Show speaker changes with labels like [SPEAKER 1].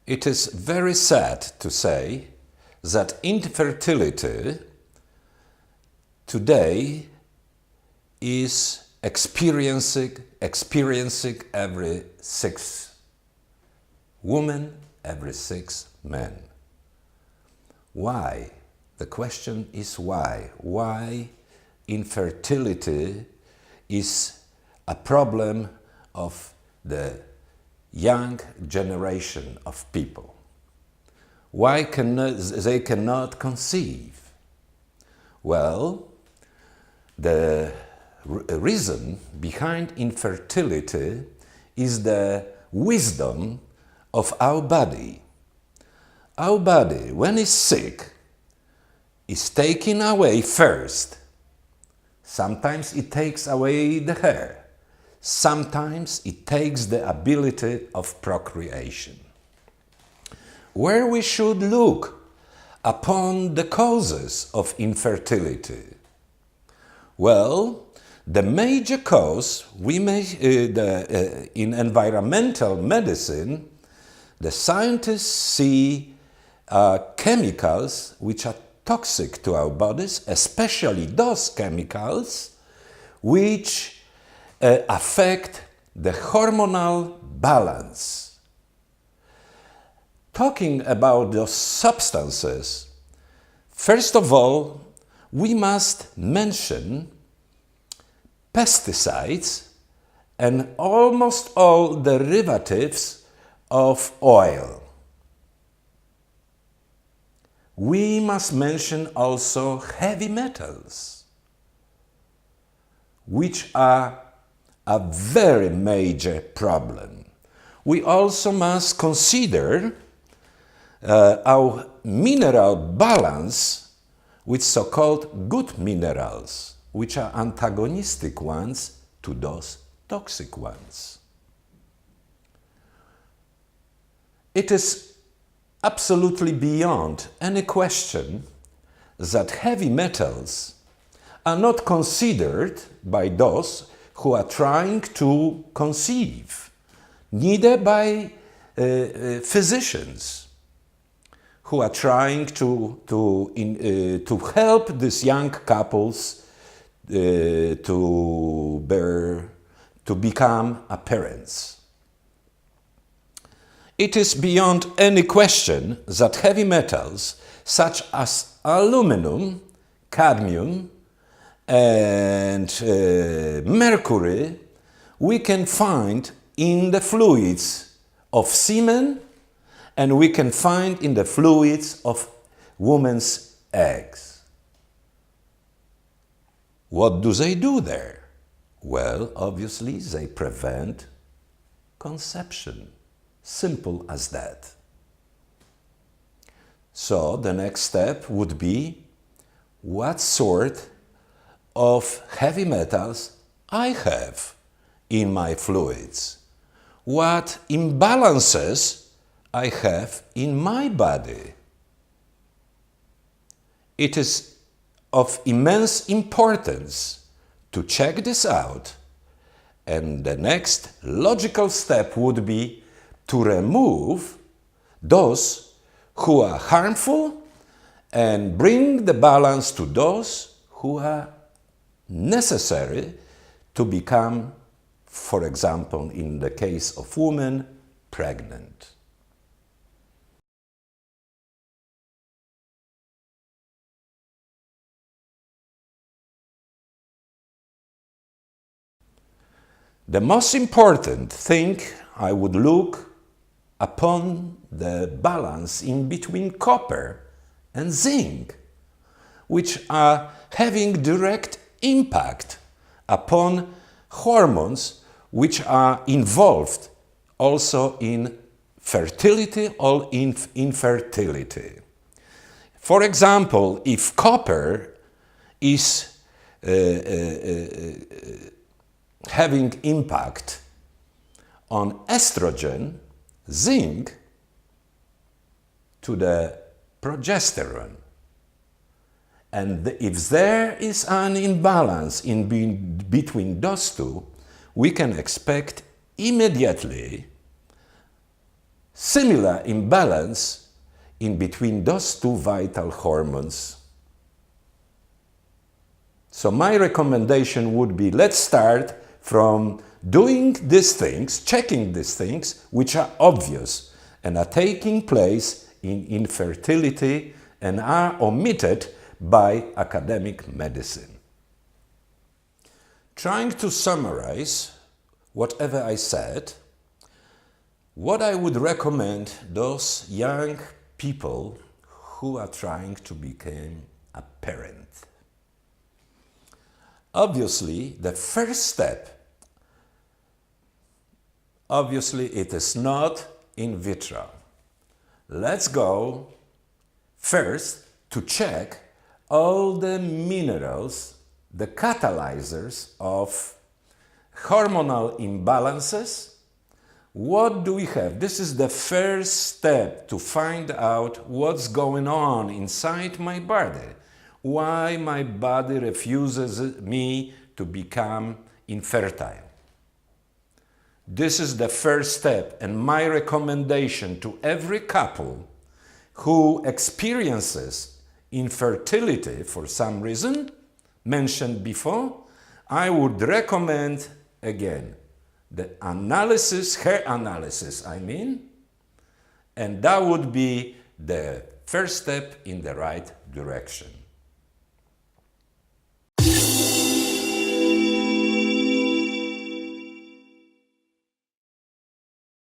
[SPEAKER 1] It is very sad to say that infertility today is experiencing every 6 women, every 6 men. Why? The question is why? Why infertility is a problem of the young generation of people? Why they cannot conceive? Well, the reason behind infertility is the wisdom of our body. Our body, when it's sick, is taken away first. Sometimes it takes away the hair. Sometimes it takes the ability of procreation. Where we should look upon the causes of infertility? Well, the major cause in environmental medicine, the scientists see chemicals which are toxic to our bodies, especially those chemicals which affect the hormonal balance. Talking about those substances, first of all, we must mention pesticides and almost all derivatives of oil. We must mention also heavy metals, which are a very major problem. We also must consider our mineral balance with so-called good minerals, which are antagonistic ones to those toxic ones. It is absolutely beyond any question that heavy metals are not considered by those who are trying to conceive, neither by physicians who are trying to help these young couples to become parents. It is beyond any question that heavy metals such as aluminum, cadmium, and mercury we can find in the fluids of semen, and we can find in the fluids of women's eggs. What do they do there? Well, obviously they prevent conception. Simple as that. So the next step would be what sort of heavy metals I have in my fluids, what imbalances I have in my body. It is of immense importance to check this out, and the next logical step would be to remove those who are harmful and bring the balance to those who are necessary to become, for example, in the case of women, pregnant. The most important thing I would look upon the balance in between copper and zinc, which are having direct impact upon hormones which are involved also in fertility or in infertility. For example, if copper is having impact on estrogen, zinc to the progesterone. And if there is an imbalance between those two, we can expect immediately similar imbalance in between those two vital hormones. So my recommendation would be, let's start from doing these things, checking these things, which are obvious and are taking place in infertility and are omitted by academic medicine. Trying to summarize whatever I said, what I would recommend those young people who are trying to become a parent. Obviously, the first step, obviously it is not in vitro. Let's go first to check all the minerals, the catalyzers of hormonal imbalances. What do we have? This is the first step to find out what's going on inside my body. Why my body refuses me to become infertile. This is the first step, and my recommendation to every couple who experiences infertility for some reason, mentioned before, I would recommend again the analysis, hair analysis I mean, and that would be the first step in the right direction.